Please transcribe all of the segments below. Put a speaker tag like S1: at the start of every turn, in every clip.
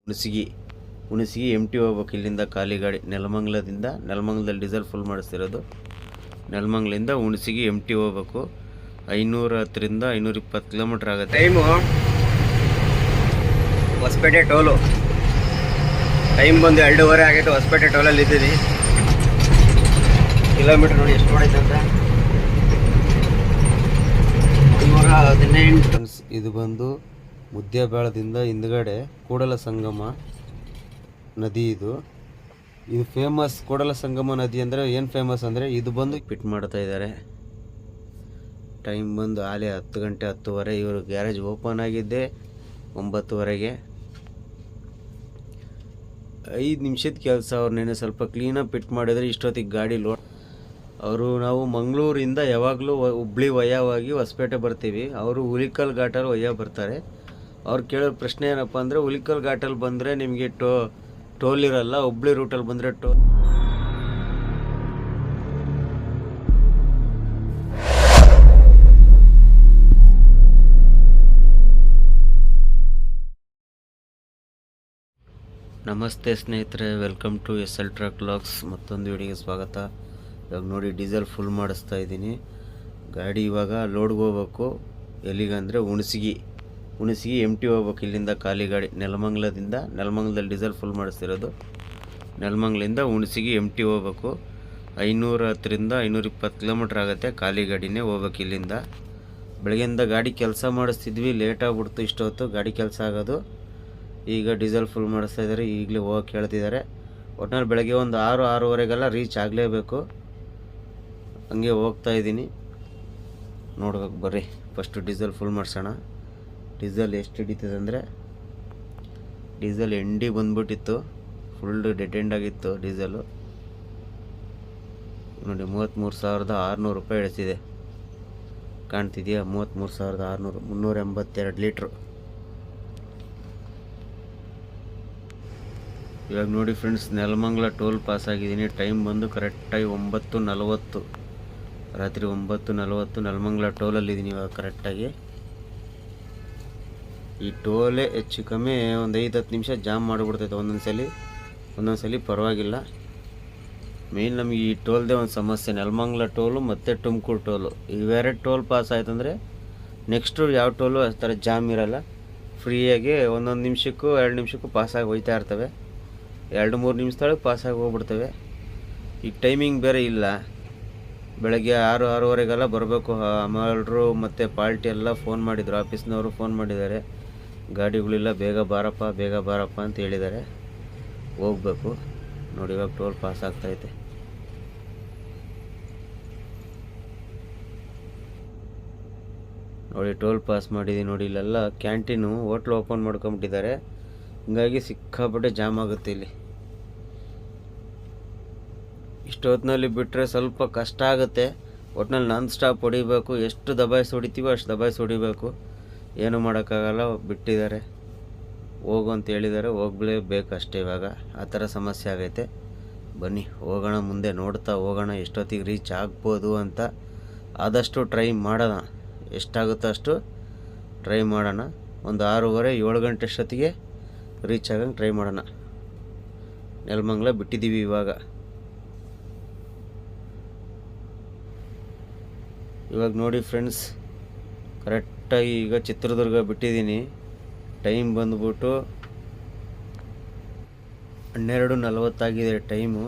S1: Hunasagi empty ಹೋಗ್ಬೇಕು. ಇಲ್ಲಿಂದ ಖಾಲಿ ಗಾಡಿ ನೆಲಮಂಗಲದಲ್ಲಿ ಡೀಸೆಲ್ ಫುಲ್ ಮಾಡಿಸ್ತಿರೋದು. ನೆಲಮಂಗಲಿಂದ ಹುಣಸಗಿ ಎಮ್ ಟಿ ಹೋಗ್ಬೇಕು. 510ರಿಂದ 520 ಕಿಲೋಮೀಟ್ರ್ ಆಗುತ್ತೆ.
S2: ಟೈಮು ಹೊಸಪೇಟೆ ಟೋಲು ಟೈಮ್ ಬಂದು 2:30 ಆಗೈತೆ. ಹೊಸಪೇಟೆ ಟೋಲಲ್ಲಿ ಇದ್ದೀನಿ. ಕಿಲೋಮೀಟ್ರ್ ನೋಡಿ ಎಷ್ಟು ಹೊಡೈತೆ ಅಂತ 118.
S1: ಇದು ಬಂದು ಮುದ್ದೇಬೇಳದಿಂದ ಹಿಂದ್ಗಡೆ ಕೂಡಲ ಸಂಗಮ ನದಿ. ಇದು ಫೇಮಸ್. ಕೂಡಲ ಸಂಗಮ ನದಿ ಅಂದರೆ ಏನು ಫೇಮಸ್ ಅಂದರೆ ಇದು ಬಂದು ಫಿಟ್ ಮಾಡ್ತಾ ಇದ್ದಾರೆ. ಟೈಮ್ ಬಂದು ಆಲೆ 10 ಗಂಟೆ 10:30. ಇವರು ಗ್ಯಾರೇಜ್ ಓಪನ್ ಆಗಿದ್ದೆ 9:30ಗೆ. 5 ನಿಮಿಷದ ಕೆಲಸ. ಅವ್ರು ನೆನೆ ಸ್ವಲ್ಪ ಕ್ಲೀನಾಗಿ ಫಿಟ್ ಮಾಡಿದರೆ ಇಷ್ಟೊತ್ತಿಗೆ ಗಾಡಿ ಲೋಡ್. ನಾವು ಮಂಗಳೂರಿಂದ ಯಾವಾಗಲೂ ಹುಬ್ಳಿ ವಯವಾಗಿ ಹೊಸಪೇಟೆ ಬರ್ತೀವಿ. ಅವರು ಹುಲಿಕಲ್ ಘಾಟಲ್ಲಿ ವಯ ಬರ್ತಾರೆ. ಅವ್ರು ಕೇಳೋ ಪ್ರಶ್ನೆ ಏನಪ್ಪ ಅಂದರೆ, ಹುಲಿಕಲ್ ಘಾಟಲ್ಲಿ ಬಂದರೆ ನಿಮಗೆ ಟೋಲ್ ಇರಲ್ಲ, ಹುಬ್ಳಿ ರೂಟಲ್ಲಿ ಬಂದರೆ ಟೋಲ್. ನಮಸ್ತೆ ಸ್ನೇಹಿತರೆ, welcome to SL truck vlogs. ಮತ್ತೊಂದು ವಿಡಿಯೋಗೆ ಸ್ವಾಗತ. ಇವಾಗ ನೋಡಿ ಡೀಸೆಲ್ ಫುಲ್ ಮಾಡಿಸ್ತಾ ಇದ್ದೀನಿ. ಗಾಡಿ ಇವಾಗ ಲೋಡ್ಗೆ ಹೋಗ್ಬೇಕು. ಎಲ್ಲಿಗಂದರೆ ಹುಣಸಗಿ ಎಮ್ ಟಿ ಹೋಗ್ಬೇಕು. ಇಲ್ಲಿಂದ ಖಾಲಿ ಗಾಡಿ ನೆಲಮಂಗಲದಲ್ಲಿ ಡೀಸೆಲ್ ಫುಲ್ ಮಾಡಿಸ್ತಿರೋದು. ನೆಲಮಂಗಲಿಂದ ಹುಣಸಗಿ ಎಮ್ ಟಿ ಹೋಗ್ಬೇಕು. 510ರಿಂದ 520 ಕಿಲೋಮೀಟ್ರ್ ಆಗುತ್ತೆ. ಖಾಲಿ ಗಾಡಿನೇ ಹೋಗ್ಬೇಕು ಇಲ್ಲಿಂದ. ಬೆಳಗ್ಗೆಯಿಂದ ಗಾಡಿ ಕೆಲಸ ಮಾಡಿಸ್ತಿದ್ವಿ, ಲೇಟ್ ಆಗಿಬಿಡ್ತು. ಇಷ್ಟೊತ್ತು ಗಾಡಿ ಕೆಲಸ ಆಗೋದು. ಈಗ ಡೀಸೆಲ್ ಫುಲ್ ಮಾಡಿಸ್ತಾ ಇದ್ದಾರೆ. ಈಗಲೇ ಹೋಗಕ್ಕೆ ಹೇಳ್ತಿದ್ದಾರೆ. ಒಟ್ಟಿನಲ್ಲಿ ಬೆಳಗ್ಗೆ ಒಂದು 6-6:30ಗೆಲ್ಲ ರೀಚ್ ಆಗಲೇಬೇಕು. ಹಂಗೆ ಹೋಗ್ತಾ ಇದ್ದೀನಿ. ನೋಡ್ಬೇಕು ಬರ್ರಿ. ಫಸ್ಟು ಡೀಸೆಲ್ ಫುಲ್ ಮಾಡಿಸೋಣ. ಡೀಸೆಲ್ ಎಷ್ಟು ಹಿಡಿತದೆ ಅಂದರೆ, ಡೀಸೆಲ್ ಎಂಡಿ ಬಂದ್ಬಿಟ್ಟಿತ್ತು. ಫುಲ್ ಡೆಡ್ ಎಂಡ್ ಆಗಿತ್ತು ಡೀಸೆಲು. ನೋಡಿ 33,600 ರೂಪಾಯಿ ಹಿಡಿಸಿದೆ. ಕಾಣ್ತಿದೆಯಾ? 33,600, 382 ಲೀಟ್ರು. ಇವಾಗ ನೋಡಿ ಫ್ರೆಂಡ್ಸ್, ನೆಲಮಂಗಲ ಟೋಲ್ ಪಾಸ್ ಆಗಿದ್ದೀನಿ. ಟೈಮ್ ಬಂದು ಕರೆಕ್ಟಾಗಿ 9:40, ರಾತ್ರಿ 9:40. ನೆಲಮಂಗಲ ಟೋಲಲ್ಲಿದ್ದೀನಿ ಇವಾಗ ಕರೆಕ್ಟಾಗಿ. ಈ ಟೋಲೇ ಹೆಚ್ಚು ಕಮ್ಮಿ ಒಂದು 5-10 ನಿಮಿಷ ಜಾಮ್ ಮಾಡಿಬಿಡ್ತೈತೆ ಒಂದೊಂದ್ಸಲಿ ಪರವಾಗಿಲ್ಲ. ಮೇಯ್ನ್ ನಮಗೆ ಈ ಟೋಲ್ದೇ ಒಂದು ಸಮಸ್ಯೆ. ನೆಲಮಂಗಲ ಟೋಲು ಮತ್ತು ತುಮಕೂರು ಟೋಲು, ಇವೆರಡು ಟೋಲ್ ಪಾಸ್ ಆಯ್ತಂದರೆ ನೆಕ್ಸ್ಟು ಯಾವ ಟೋಲು ಆ ಥರ ಜಾಮ್ ಇರೋಲ್ಲ. ಫ್ರೀಯಾಗಿ 1 ನಿಮಿಷಕ್ಕೂ 2 ನಿಮಿಷಕ್ಕೂ ಪಾಸಾಗಿ ಹೋಗ್ತಾ ಇರ್ತವೆ. 2-3 ನಿಮಿಷದೊಳಗೆ ಪಾಸಾಗಿ ಹೋಗ್ಬಿಡ್ತವೆ. ಈಗ ಟೈಮಿಂಗ್ ಬೇರೆ ಇಲ್ಲ. ಬೆಳಗ್ಗೆ 6-6:30ಗೆಲ್ಲ ಬರಬೇಕು. ಅಮಲ್ರು ಮತ್ತು ಪಾಲ್ಟಿ ಎಲ್ಲ ಫೋನ್ ಮಾಡಿದರು. ಆಫೀಸ್ನವರು ಫೋನ್ ಮಾಡಿದ್ದಾರೆ, ಗಾಡಿಗಳಿಲ್ಲ, ಬೇಗ ಬಾರಪ್ಪ ಅಂತ ಹೇಳಿದ್ದಾರೆ. ಹೋಗ್ಬೇಕು. ನೋಡಿ ಇವಾಗ ಟೋಲ್ ಪಾಸ್ ಆಗ್ತೈತೆ. ನೋಡಿ ಟೋಲ್ ಪಾಸ್ ಮಾಡಿದ್ದೀನಿ. ನೋಡಿ ಇಲ್ಲೆಲ್ಲ ಕ್ಯಾಂಟೀನು, ಹೋಟ್ಲು ಓಪನ್ ಮಾಡ್ಕೊಂಬಿಟ್ಟಿದ್ದಾರೆ. ಹಿಂಗಾಗಿ ಸಿಕ್ಕಾಪಟ್ಟೆ ಜಾಮ್ ಆಗುತ್ತೆ ಇಲ್ಲಿ. ಇಷ್ಟೊತ್ತಿನಲ್ಲಿ ಬಿಟ್ಟರೆ ಸ್ವಲ್ಪ ಕಷ್ಟ ಆಗುತ್ತೆ. ಒಟ್ಟಿನಲ್ಲಿ ನಾನ್ ಸ್ಟಾಪ್ ಹೊಡಿಬೇಕು. ಎಷ್ಟು ದಬಾಯಿಸಿ ಹೊಡಿತೀವೋ ಅಷ್ಟು ದಬಾಯಿಸಿ ಹೊಡಿಬೇಕು. ಏನೂ ಮಾಡೋಕ್ಕಾಗಲ್ಲ. ಬಿಟ್ಟಿದ್ದಾರೆ, ಹೋಗು ಅಂತ ಹೇಳಿದ್ದಾರೆ. ಹೋಗಲೇಬೇಕು ಅಷ್ಟೇ. ಇವಾಗ ಆ ಥರ ಸಮಸ್ಯೆ ಆಗೈತೆ. ಬನ್ನಿ ಹೋಗೋಣ, ಮುಂದೆ ನೋಡ್ತಾ ಹೋಗೋಣ ಎಷ್ಟೊತ್ತಿಗೆ ರೀಚ್ ಆಗ್ಬೋದು ಅಂತ. ಆದಷ್ಟು ಟ್ರೈ ಮಾಡೋಣ, ಎಷ್ಟಾಗುತ್ತೋ ಅಷ್ಟು ಟ್ರೈ ಮಾಡೋಣ. ಒಂದು 6:30-7 ಗಂಟೆ ಅಷ್ಟೊತ್ತಿಗೆ ರೀಚ್ ಆಗಂಗೆ ಟ್ರೈ ಮಾಡೋಣ. ನೆಲಮಂಗಲ ಬಿಟ್ಟಿದ್ದೀವಿ ಇವಾಗ ನೋಡಿ ಫ್ರೆಂಡ್ಸ್, ಕರೆಕ್ಟಾಗಿ ಈಗ ಚಿತ್ರದುರ್ಗ ಬಿಟ್ಟಿದ್ದೀನಿ. ಟೈಮ್ ಬಂದ್ಬಿಟ್ಟು 12:40 ಆಗಿದೆ ಟೈಮು.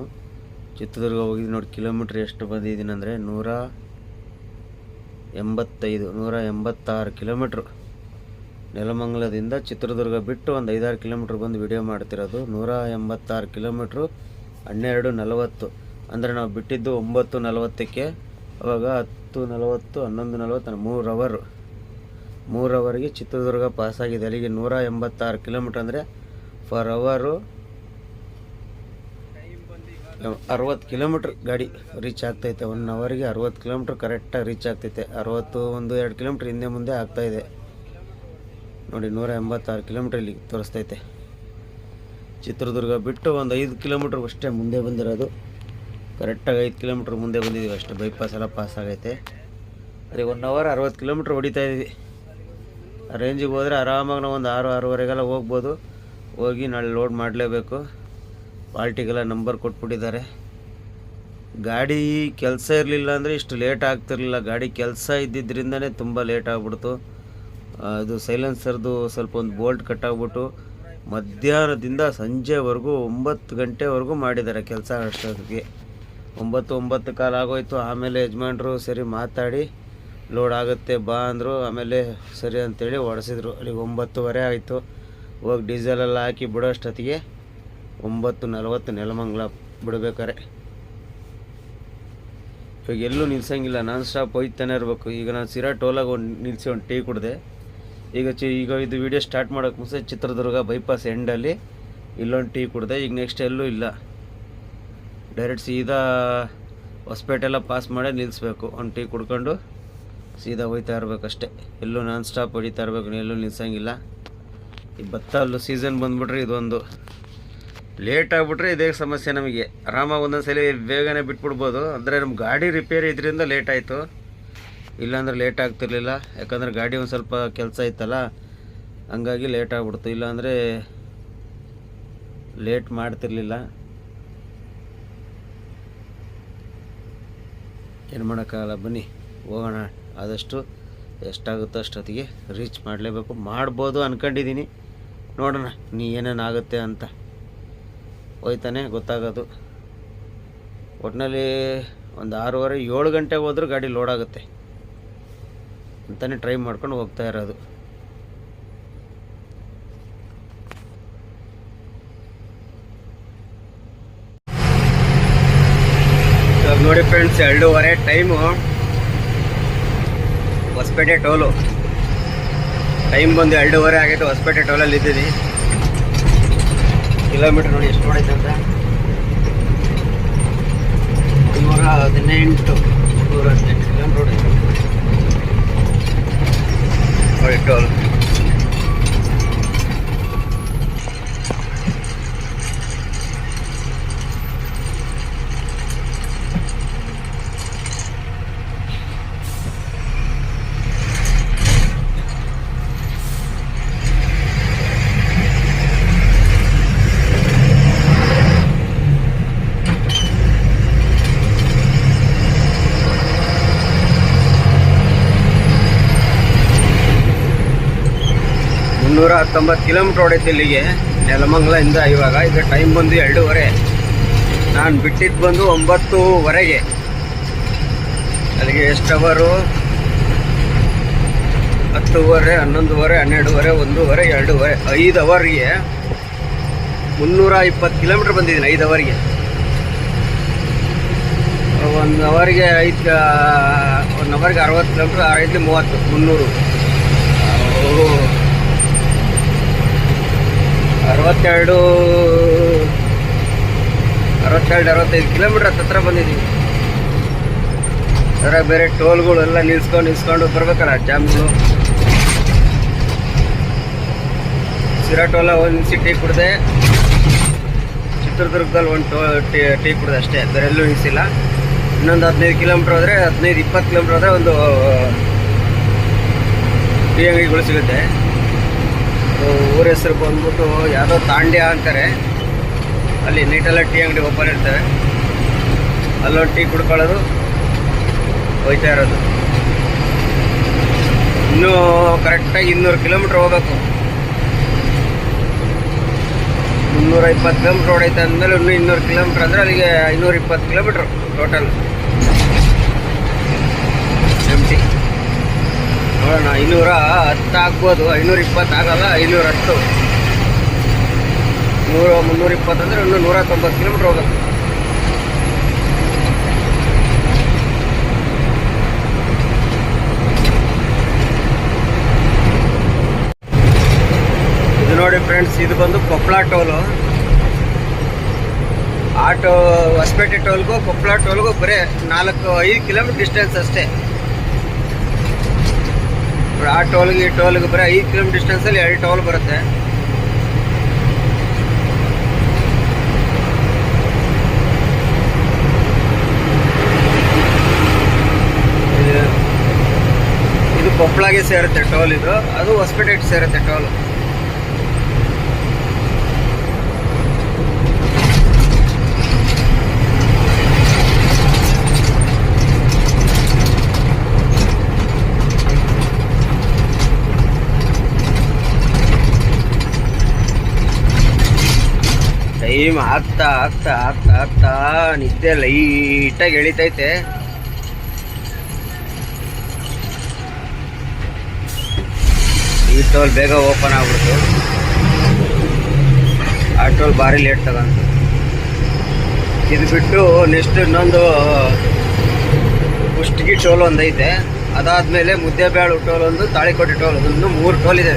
S1: ಚಿತ್ರದುರ್ಗ ಹೋಗಿದ್ದು ನೋಡಿ. ಕಿಲೋಮೀಟ್ರ್ ಎಷ್ಟು ಬಂದಿದ್ದೀನಿ ಅಂದರೆ 186 ಕಿಲೋಮೀಟ್ರು. ನೆಲಮಂಗಲದಿಂದ ಚಿತ್ರದುರ್ಗ ಬಿಟ್ಟು ಒಂದು 5-6 ಕಿಲೋಮೀಟ್ರ್ ಬಂದು ವಿಡಿಯೋ ಮಾಡ್ತಿರೋದು. 186 ಕಿಲೋಮೀಟ್ರು 12:40 ಅಂದರೆ ನಾವು ಬಿಟ್ಟಿದ್ದು 9:40ಕ್ಕೆ. ಅವಾಗ 10:40, 11:40, 3 ಅವರ್ಗೆ ಚಿತ್ರದುರ್ಗ ಪಾಸಾಗಿದೆ. ಅಲ್ಲಿಗೆ 186 ಕಿಲೋಮೀಟ್ರ್ ಅಂದರೆ ಫರ್ ಅವರು 60 ಕಿಲೋಮೀಟ್ರ್ ಗಾಡಿ ರೀಚ್ ಆಗ್ತೈತೆ. 1 ಅವರ್ಗೆ 60 ಕಿಲೋಮೀಟ್ರ್ ಕರೆಕ್ಟಾಗಿ ರೀಚ್ ಆಗ್ತೈತೆ. 61-2 ಕಿಲೋಮೀಟ್ರ್ ಹಿಂದೆ ಮುಂದೆ ಆಗ್ತಾಯಿದೆ ನೋಡಿ. 186 ಕಿಲೋಮೀಟ್ರ್ ಇಲ್ಲಿ ತೋರಿಸ್ತೈತೆ. ಚಿತ್ರದುರ್ಗ ಬಿಟ್ಟು ಒಂದು 5 ಕಿಲೋಮೀಟ್ರ್ ಅಷ್ಟೇ ಮುಂದೆ ಬಂದಿರೋದು. ಕರೆಕ್ಟಾಗಿ 5 ಕಿಲೋಮೀಟ್ರ್ ಮುಂದೆ ಬಂದಿದ್ದೀವಿ ಅಷ್ಟೇ. ಬೈಪಾಸ್ ಎಲ್ಲ ಪಾಸ್ ಆಗೈತೆ. ಅದೇ 1 ಅವರ್ 60 ಕಿಲೋಮೀಟ್ರ್ ಹೊಡಿತಾಯಿದ್ದೀವಿ. ರೇಂಜಿಗೆ ಹೋದರೆ ಆರಾಮಾಗಿ ನಾವು ಒಂದು 6-6:30ಗೆಲ್ಲ ಹೋಗ್ಬೋದು. ಹೋಗಿ ನಾಳೆ ಲೋಡ್ ಮಾಡಲೇಬೇಕು. ಪಾಲ್ಟಿಗೆಲ್ಲ ನಂಬರ್ ಕೊಟ್ಬಿಟ್ಟಿದ್ದಾರೆ. ಗಾಡಿ ಕೆಲಸ ಇರಲಿಲ್ಲ ಅಂದರೆ ಇಷ್ಟು ಲೇಟ್ ಆಗ್ತಿರಲಿಲ್ಲ. ಗಾಡಿ ಕೆಲಸ ಇದ್ದಿದ್ದರಿಂದನೇ ತುಂಬ ಲೇಟ್ ಆಗ್ಬಿಡ್ತು. ಅದು ಸೈಲೆನ್ಸರ್ದು ಸ್ವಲ್ಪ ಒಂದು ಬೋಲ್ಟ್ ಕಟ್ಟಾಗ್ಬಿಟ್ಟು ಮಧ್ಯಾಹ್ನದಿಂದ ಸಂಜೆವರೆಗೂ 9 ಗಂಟೆವರೆಗೂ ಮಾಡಿದ್ದಾರೆ ಕೆಲಸ. ಅಷ್ಟೊತ್ತಿಗೆ 9 ಕಾಲ ಆಗೋಯ್ತು. ಆಮೇಲೆ ಯಜಮಾನ್ರು ಸರಿ ಮಾತಾಡಿ ಲೋಡ್ ಆಗುತ್ತೆ ಬಾ ಅಂದರು. ಆಮೇಲೆ ಸರಿ ಅಂತೇಳಿ ಓಡಿಸಿದ್ರು. ಅಲ್ಲಿಗೆ 9:30 ಆಯಿತು. ಹೋಗಿ ಡೀಸೆಲೆಲ್ಲ ಹಾಕಿ ಬಿಡೋಷ್ಟೊತ್ತಿಗೆ 9:40 ನೆಲಮಂಗಲ ಬಿಡಬೇಕಾರೆ. ಇವಾಗ ಎಲ್ಲೂ ನಿಲ್ಸಂಗಿಲ್ಲ, ನಾನ್ ಸ್ಟಾಪ್ ಹೋಯ್ತಾನೆ ಇರಬೇಕು. ಈಗ ನಾನು ಸಿರಾ ಟೋಲಾಗ ನಿಲ್ಲಿಸಿ ಒಂದು ಟೀ ಕುಡಿದೆ. ಈಗ ಇದು ವಿಡಿಯೋ ಸ್ಟಾರ್ಟ್ ಮಾಡೋಕ್ಕೆ ಮುಂಚೆ ಚಿತ್ರದುರ್ಗ ಬೈಪಾಸ್ ಎಂಡಲ್ಲಿ ಇಲ್ಲೊಂದು ಟೀ ಕುಡಿದೆ. ಈಗ ನೆಕ್ಸ್ಟ್ ಎಲ್ಲೂ ಇಲ್ಲ, ಡೈರೆಕ್ಟ್ ಸೀದಾ ಹೊಸಪೇಟೆಲ್ಲ ಪಾಸ್ ಮಾಡೇ ನಿಲ್ಲಿಸ್ಬೇಕು. ಒಂದು ಟೀ ಕುಡ್ಕೊಂಡು ಸೀದಾ ಹೋಯ್ತಾ ಇರಬೇಕಷ್ಟೆ. ಎಲ್ಲೂ ನಾನ್ ಸ್ಟಾಪ್ ಹೊಡಿತಾ ಇರಬೇಕು, ಎಲ್ಲೂ ನಿಲ್ಸಂಗಿಲ್ಲ. ಈ ಭತ್ತ ಅಲ್ಲೂ ಸೀಸನ್ ಬಂದುಬಿಟ್ರೆ ಇದೊಂದು ಲೇಟ್ ಆಗಿಬಿಟ್ರೆ ಇದೇ ಸಮಸ್ಯೆ ನಮಗೆ. ಆರಾಮಾಗಿ ಒಂದೊಂದ್ಸಲ ಬೇಗನೆ ಬಿಟ್ಬಿಡ್ಬೋದು. ಅಂದರೆ ನಮ್ಮ ಗಾಡಿ ರಿಪೇರಿ ಇದರಿಂದ ಲೇಟ್ ಆಯಿತು, ಇಲ್ಲಾಂದ್ರೆ ಲೇಟ್ ಆಗ್ತಿರ್ಲಿಲ್ಲ. ಯಾಕಂದರೆ ಗಾಡಿ ಒಂದು ಸ್ವಲ್ಪ ಕೆಲಸ ಇತ್ತಲ್ಲ, ಹಂಗಾಗಿ ಲೇಟ್ ಆಗ್ಬಿಡ್ತು. ಇಲ್ಲಾಂದರೆ ಲೇಟ್ ಮಾಡ್ತಿರ್ಲಿಲ್ಲ. ಏನು ಮಾಡೋಕ್ಕಾಗಲ್ಲ, ಬನ್ನಿ ಹೋಗೋಣ. ಆದಷ್ಟು ಎಷ್ಟಾಗುತ್ತೋ ಅಷ್ಟೊತ್ತಿಗೆ ರೀಚ್ ಮಾಡಲೇಬೇಕು. ಮಾಡ್ಬೋದು ಅಂದ್ಕೊಂಡಿದ್ದೀನಿ, ನೋಡೋಣ ನೀ ಏನೇನು ಆಗುತ್ತೆ ಅಂತ. ಹೋಯ್ತಾನೆ ಗೊತ್ತಾಗೋದು. ಒಟ್ಟಿನಲ್ಲಿ ಒಂದು 6:30 7 ಗಂಟೆಗೆ ಹೋದ್ರೂ ಗಾಡಿ ಲೋಡ್ ಆಗುತ್ತೆ ಅಂತಲೇ ಟ್ರೈ ಮಾಡ್ಕೊಂಡು ಹೋಗ್ತಾ ಇರೋದು.
S2: ನೋಡಿ friends, 2:30 time. Hosapete toll time ಬಂದು 2:30 ಆಗೈತೆ. ಹೊಸಪೇಟೆ ಟೋಲಲ್ಲಿ ಇದ್ದೀನಿ. ಕಿಲೋಮೀಟ್ರ್ ನೋಡಿ ಎಷ್ಟು ನೋಡೈತೆ ಅಂತ, 118 ಕಿಲೋಮೀಟ್ರ್ ಹೊಡೈತೆ ನೋಡಿ ಟೋಲ್. ನೂರ 19 ಕಿಲೋಮೀಟ್ರ್ ಹೊಡೈತೆ ಇಲ್ಲಿಗೆ ನೆಲಮಂಗಲದಿಂದ. ಇವಾಗ ಈಗ ಟೈಮ್ ಬಂದು 2:30. ನಾನು ಬಿಟ್ಟಿದ್ದು ಬಂದು 9:00ವರೆಗೆ. ಅಲ್ಲಿಗೆ ಎಷ್ಟು ಅವರು? 10:30, 11:30, 12:30, 1:30, 2:30, 5 ಅವರ್ಗೆ 320 ಕಿಲೋಮೀಟ್ರ್ ಬಂದಿದ್ದೀನಿ. 5 ಅವರ್ಗೆ 1 ಅವರ್ಗೆ 1 ಅವರ್ಗೆ 60 ಕಿಲೋಮೀಟ್ರ್, 5 30, 300, 62-65 ಕಿಲೋಮೀಟ್ರ್ ಹತ್ತಿರ ಬಂದಿದ್ದೀವಿ. ಅದ್ರಾಗ ಬೇರೆ ಟೋಲ್ಗಳೆಲ್ಲ ನಿಲ್ಸ್ಕೊಂಡು ಬರ್ಬೇಕಲ್ಲ, ಜಾಮ್ಗಳು. ಸಿರಾ ಟೋಲ ಒಂದು ಟೀ ಕುಡಿದೆ. ಚಿತ್ರದುರ್ಗದಲ್ಲಿ ಒಂದು ಟೀ ಕುಡಿದೆ ಅಷ್ಟೇ, ಬೇರೆ ಎಲ್ಲೂ ನಿಲ್ಸಿಲ್ಲ. ಇನ್ನೊಂದು 15 ಕಿಲೋಮೀಟ್ರ್ ಹೋದರೆ, 15-20 ಕಿಲೋಮೀಟ್ರ್ ಹೋದರೆ ಒಂದು ಟೀ ಅಂಗಡಿಗಳು ಸಿಗುತ್ತೆ. ಊರ ಹೆಸರು ಬಂದ್ಬಿಟ್ಟು ಯಾವುದೋ ತಾಂಡ್ಯ ಅಂತಾರೆ. ಅಲ್ಲಿ ನೈಟೆಲ್ಲ ಟೀ ಅಂಗಡಿ ಓಪನ್ ಇರ್ತವೆ. ಅಲ್ಲೊಂದು ಟೀ ಕುಡ್ಕೊಳ್ಳೋದು, ಹೋಯ್ತಾ ಇರೋದು. ಇನ್ನೂ ಕರೆಕ್ಟಾಗಿ 200 ಕಿಲೋಮೀಟ್ರ್ ಹೋಗ್ಬೇಕು. 320 ಕಿಲೋಮೀಟ್ರ್ ಹೊಡೈತೆ ಅಂದಮೇಲೆ ಇನ್ನೂ 200 ಕಿಲೋಮೀಟ್ರ್ ಅಂದರೆ ಅಲ್ಲಿಗೆ 520 ಕಿಲೋಮೀಟ್ರ್ ಟೋಟಲ್ ಎಂಟಿ. ನೋಡೋಣ, 510 ಆಗ್ಬೋದು. 520 ಆಗಲ್ಲ, 510. 320 ಅಂದರೆ ಇನ್ನೂ 190 ಕಿಲೋಮೀಟ್ರ್ ಹೋಗುತ್ತೆ. ಇದು ನೋಡಿ ಫ್ರೆಂಡ್ಸ್, ಇದು ಬಂದು ಕೊಪ್ಪಳ ಟೋಲು. ಆಟೋ ಹೊಸಪೇಟೆ ಟೋಲ್ಗೂ ಕೊಪ್ಪಳ ಟೋಲ್ಗೂ ಬರೀ 4-5 ಕಿಲೋಮೀಟ್ರ್ ಡಿಸ್ಟೆನ್ಸ್ ಅಷ್ಟೇ. ಆ ಟೋಲ್ಗೆ ಈ ಟೋಲ್ಗೆ ಬರೀ 5 ಕಿಲೋಮೀಟ್ರ್ ಡಿಸ್ಟೆನ್ಸಲ್ಲಿ 2 ಟೋಲ್ ಬರುತ್ತೆ. ಇದು ಕೊಪ್ಪಳಗೆ ಸೇರುತ್ತೆ ಟೋಲ್. ಇದು ಅದು ಹೊಸಪೇಟೆಗೆ ಸೇರುತ್ತೆ ಟೋಲ್. ಟೈಮ್ ಆಗ್ತಾ ಆಗ್ತಾ ಆಗ್ತಾ ಆಗ್ತಾ ನಿದ್ದೆ ಲೈಟಾಗಿ ಎಳಿತೈತೆ. ಈ ಟೋಲ್ ಬೇಗ ಓಪನ್ ಆಗ್ಬಿಡ್ತು. ಆ ಟೋಲ್ ಭಾರಿ ಲೇಟ್ ತಗೊಂತು. ಇದು ಬಿಟ್ಟು ನೆಕ್ಸ್ಟ್ ಇನ್ನೊಂದು ಕುಷ್ಟಗಿ ಟೋಲ್ ಒಂದೈತೆ. ಅದಾದ್ಮೇಲೆ ಮುದ್ದೆಬೇಳು ಟೋಲ್ ಒಂದು, ತಾಳಿಕೋಟೆ ಟೋಲ್ ಒಂದು, 3 ಟೋಲ್ ಇದೆ.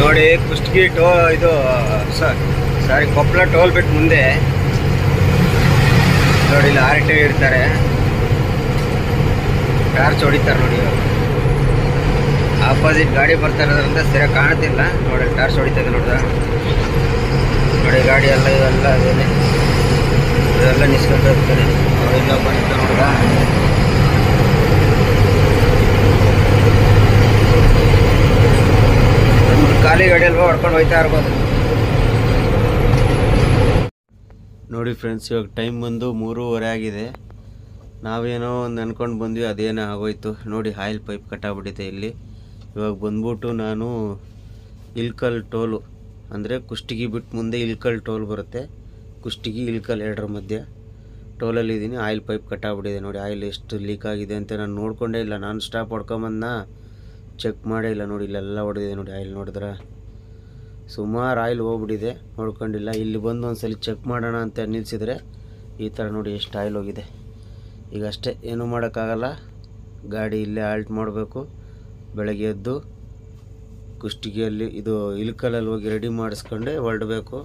S2: ನೋಡಿ ಕುಷ್ಟಗಿ ಇದು ಸಾರಿ ಕೊಪ್ಪಳ ಟೋಲ್ ಬಿಟ್ಟು ಮುಂದೆ ನೋಡಿ ಇಲ್ಲಿ ಆರ್ಟಿ ಇರ್ತಾರೆ, ಟಾರ್ಚ್ ಹೊಡಿತಾರೆ ನೋಡಿ. ಆಪೋಸಿಟ್ ಗಾಡಿ ಬರ್ತಾ ಇರೋದ್ರಿಂದ ಸರಿಯಾಗಿ ಕಾಣ್ತಿಲ್ಲ ನೋಡಿ. ಟಾರ್ಚ್ ಹೊಡಿತದೆ ನೋಡ್ದ ನೋಡಿ. ಗಾಡಿ ಎಲ್ಲ ಇವೆಲ್ಲ ಅದೇನೆ, ಇದೆಲ್ಲ ನಿಸ್ಕೊಂಡು ಹೋಗ್ತಾರೆ. ಅವರೆಲ್ಲ ಬಂದಿದ್ದ ನೋಡ್ದ. ಖಾಲಿ ಗಾಡಿಯಲ್ಲಿ ಹೊಡ್ಕೊಂಡು ಹೋಯ್ತಾ ಇರ್ಬೋದು
S1: ನೋಡಿ ಫ್ರೆಂಡ್ಸ್. ಇವಾಗ ಟೈಮ್ ಬಂದು 3:30 ಆಗಿದೆ. ನಾವೇನೋ ಒಂದು ಅನ್ಕೊಂಡು ಬಂದ್ವಿ, ಅದೇನೋ ಆಗೋಯ್ತು ನೋಡಿ. ಆಯಿಲ್ ಪೈಪ್ ಕಟ್ಟಾಗ್ಬಿಟ್ಟಿದೆ ಇಲ್ಲಿ. ಇವಾಗ ಬಂದ್ಬಿಟ್ಟು ನಾನು ಇಲ್ಕಲ್ ಟೋಲು ಅಂದರೆ ಕುಷ್ಟಗಿ ಬಿಟ್ಟು ಮುಂದೆ ಇಲ್ಕಲ್ ಟೋಲ್ ಬರುತ್ತೆ. ಕುಷ್ಟಗಿ ಇಲ್ಕಲ್ 2ರ ಮಧ್ಯೆ ಟೋಲಲ್ಲಿ ಇದ್ದೀನಿ. ಆಯಿಲ್ ಪೈಪ್ ಕಟ್ಟಾಗ್ಬಿಟ್ಟಿದೆ ನೋಡಿ. ಆಯಿಲ್ ಎಷ್ಟು ಲೀಕ್ ಆಗಿದೆ ಅಂತ ನಾನು ನೋಡ್ಕೊಂಡೇ ಇಲ್ಲ. ನಾನು ಸ್ಟಾಪ್ ಹೊಡ್ಕೊಂಬಂದ ಚೆಕ್ ಮಾಡೇ ಇಲ್ಲ ನೋಡಿ. ಇಲ್ಲೆಲ್ಲ ಹೊಡೆದಿದೆ ನೋಡಿ. ಆಯಿಲ್ ನೋಡಿದ್ರೆ ಸುಮಾರು ಆಯಿಲ್ ಹೋಗ್ಬಿಟ್ಟಿದೆ, ನೋಡ್ಕೊಂಡಿಲ್ಲ. ಇಲ್ಲಿ ಬಂದು ಒಂದ್ಸಲ ಚೆಕ್ ಮಾಡೋಣ ಅಂತ ನಿಲ್ಲಿಸಿದ್ರೆ ಈ ಥರ ನೋಡಿ ಎಷ್ಟು ಆಯಿಲ್ ಹೋಗಿದೆ. ಈಗ ಅಷ್ಟೇ, ಏನೂ ಮಾಡೋಕ್ಕಾಗಲ್ಲ. ಗಾಡಿ ಇಲ್ಲೇ ಆಲ್ಟ್ ಮಾಡಬೇಕು. ಬೆಳಗ್ಗೆ ಎದ್ದು ಕುಷ್ಟಗಿಯಲ್ಲಿ ಇದು ಇಲ್ಕಲಲ್ಲಿ ಹೋಗಿ ರೆಡಿ ಮಾಡಿಸ್ಕೊಂಡೆ ಹೊರಡಬೇಕು.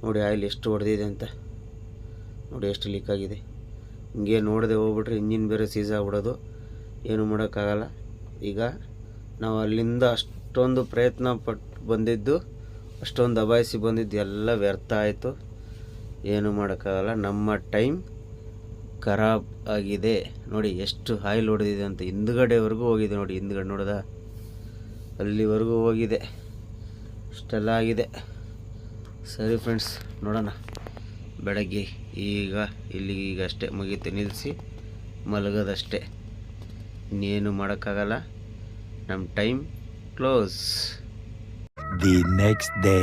S1: ನೋಡಿ ಆಯಿಲ್ ಎಷ್ಟು ಹೊಡೆದಿದೆ ಅಂತ ನೋಡಿ, ಎಷ್ಟು ಲೀಕ್ ಆಗಿದೆ. ಹಿಂಗೆ ನೋಡದೆ ಹೋಗ್ಬಿಟ್ರೆ ಇಂಜಿನ್ ಬೇರೆ ಸೀಸ್ ಆಗ್ಬಿಡೋದು. ಏನೂ ಮಾಡೋಕ್ಕಾಗಲ್ಲ. ಈಗ ನಾವು ಅಲ್ಲಿಂದ ಅಷ್ಟೊಂದು ಪ್ರಯತ್ನ ಪಟ್ಟು ಬಂದಿದ್ದು, ಅಷ್ಟೊಂದು ದಬಾಯಿಸಿ ಬಂದಿದ್ದು ಎಲ್ಲ ವ್ಯರ್ಥ ಆಯಿತು. ಏನು ಮಾಡೋಕ್ಕಾಗಲ್ಲ. ನಮ್ಮ ಟೈಮ್ ಖರಾಬ್ ಆಗಿದೆ ನೋಡಿ. ಎಷ್ಟು ಆಯಿಲ್ ಹೊಡೆದಿದೆ ಅಂತ ಹಿಂದ್ಗಡೆವರೆಗೂ ಹೋಗಿದೆ ನೋಡಿ. ಹಿಂದ್ಗಡೆ ನೋಡ್ದ ಅಲ್ಲಿವರೆಗೂ ಹೋಗಿದೆ. ಅಷ್ಟೆಲ್ಲ ಆಗಿದೆ. ಸರಿ ಫ್ರೆಂಡ್ಸ್, ನೋಡೋಣ ಬೆಳಗ್ಗೆ. ಈಗ ಇಲ್ಲಿಗೆ ಈಗ ಅಷ್ಟೇ ಮುಗೀತು, ನಿಲ್ಲಿಸಿ ಮಲಗೋದಷ್ಟೇ. ಇನ್ನೇನು ಮಾಡೋಕ್ಕಾಗಲ್ಲ. ನಮ್ಮ time close.
S3: The next day.